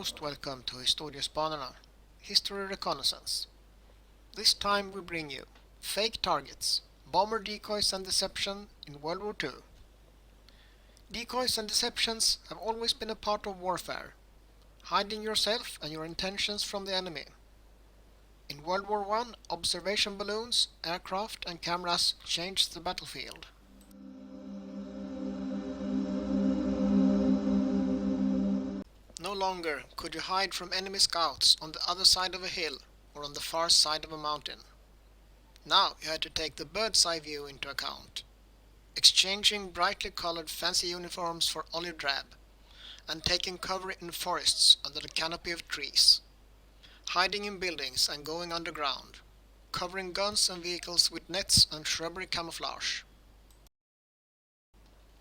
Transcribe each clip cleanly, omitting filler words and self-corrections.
most welcome to Historiespanerna, History Reconnaissance. This time we bring you fake targets, bomber decoys and deception in World War II. Decoys and deceptions have always been a part of warfare, hiding yourself and your intentions from the enemy. In World War I, observation balloons, aircraft and cameras changed the battlefield. No longer could you hide from enemy scouts on the other side of a hill or on the far side of a mountain. Now you had to take the bird's eye view into account, exchanging brightly colored fancy uniforms for olive drab, and taking cover in forests under the canopy of trees, hiding in buildings and going underground, covering guns and vehicles with nets and shrubbery camouflage.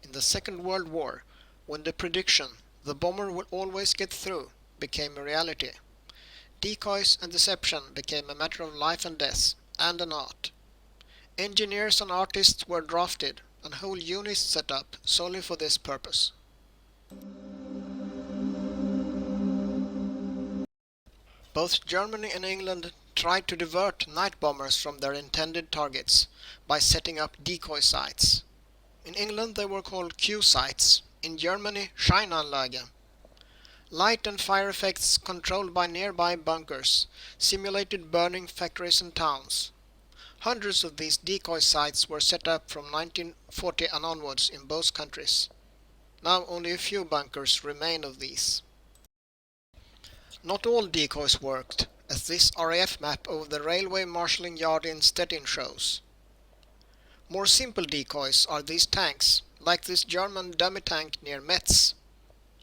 In the Second World War, when the prediction "the bomber will always get through" became a reality, decoys and deception became a matter of life and death, and an art. Engineers and artists were drafted, and whole units set up solely for this purpose. Both Germany and England tried to divert night bombers from their intended targets by setting up decoy sites. In England they were called Q sites, in Germany Scheinanlage. Light and fire effects controlled by nearby bunkers simulated burning factories and towns. Hundreds of these decoy sites were set up from 1940 and onwards in both countries. Now only a few bunkers remain of these. Not all decoys worked, as this RAF map over the railway marshalling yard in Stettin shows. More simple decoys are these tanks, like this German dummy tank near Metz,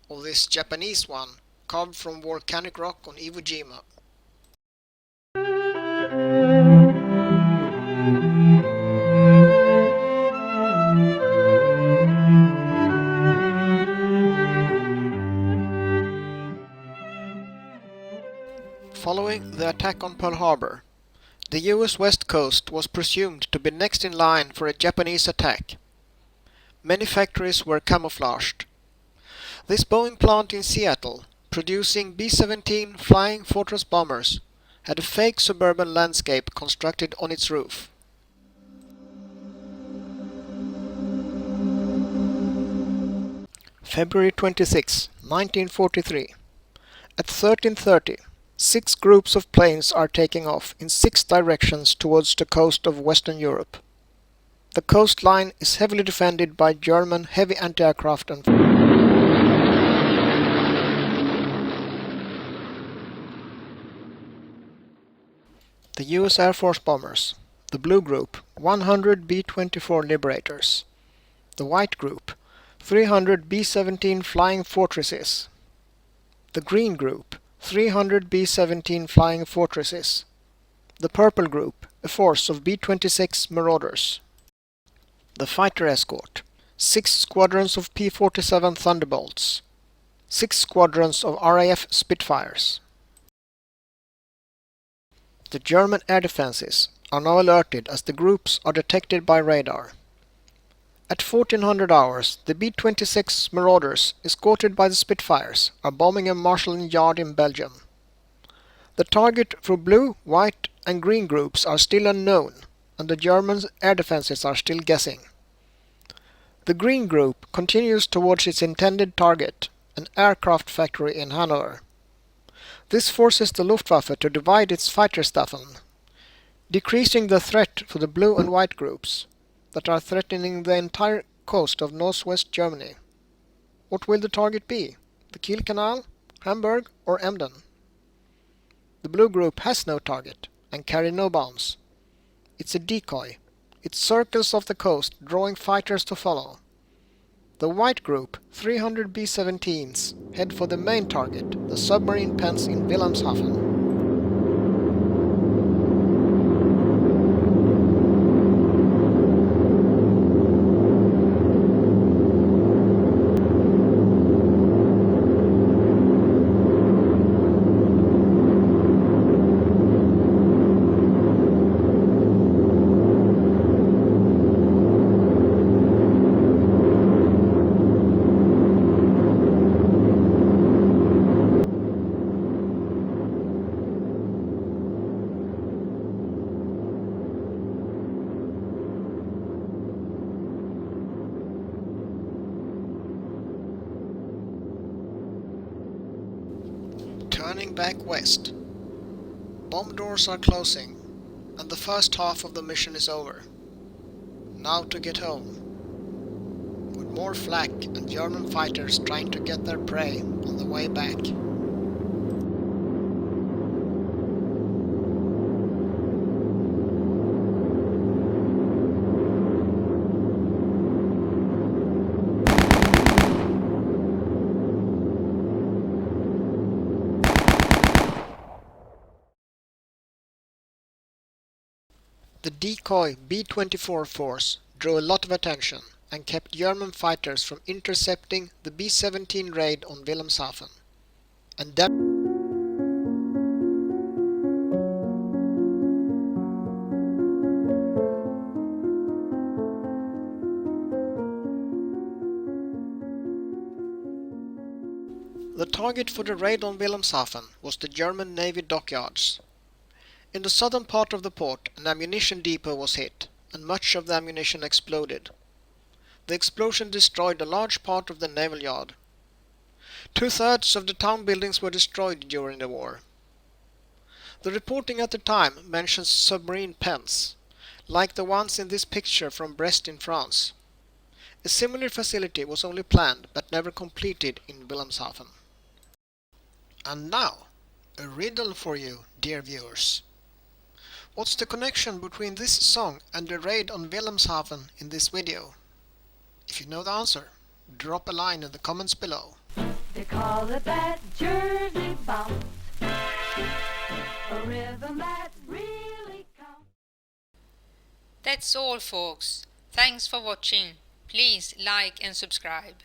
or this Japanese one, carved from volcanic rock on Iwo Jima. Following the attack on Pearl Harbor, the US West Coast was presumed to be next in line for a Japanese attack. Many factories were camouflaged. This Boeing plant in Seattle, producing B-17 Flying Fortress bombers, had a fake suburban landscape constructed on its roof. February 26, 1943. At 13:30, 6 groups of planes are taking off in 6 directions towards the coast of Western Europe. The coastline is heavily defended by German heavy anti-aircraft and the US Air Force bombers, the blue group 100 B-24 Liberators, the white group 300 B-17 Flying Fortresses, the green group 300 B-17 Flying Fortresses, the purple group a force of B-26 Marauders, the fighter escort 6 squadrons of P-47 Thunderbolts, 6 squadrons of RAF Spitfires. The German air defenses are now alerted as the groups are detected by radar. At 1400 hours, the B-26 Marauders, escorted by the Spitfires, are bombing a marshalling yard in Belgium. The target for blue, white and green groups are still unknown, and the German air defenses are still guessing. The green group continues towards its intended target, an aircraft factory in Hanover. This forces the Luftwaffe to divide its Fighterstaffen, decreasing the threat for the blue and white groups that are threatening the entire coast of northwest Germany. What will the target be? The Kiel Canal, Hamburg or Emden? The blue group has no target and carry no bombs. It's a decoy. It circles off the coast, drawing fighters to follow. The white group, 300 B-17s, head for the main target, the submarine pens in Wilhelmshaven. turning back west. Bomb doors are closing, and the first half of the mission is over. Now to get home. With more flak and German fighters trying to get their prey on the way back. The decoy B-24 force drew a lot of attention and kept German fighters from intercepting the B-17 raid on Wilhelmshaven. And the target for the raid on Wilhelmshaven was the German Navy dockyards. In the southern part of the port, an ammunition depot was hit, and much of the ammunition exploded. The explosion destroyed a large part of the naval yard. 2/3 of the town buildings were destroyed during the war. The reporting at the time mentions submarine pens, like the ones in this picture from Brest in France. A similar facility was only planned but never completed in Wilhelmshaven. And now, a riddle for you, dear viewers. What's the connection between this song and the raid on Wilhelmshaven in this video? If you know the answer, drop a line in the comments below. They call it that Jersey bounce, a rhythm that really counts. That's all, folks. Thanks for watching. Please like and subscribe.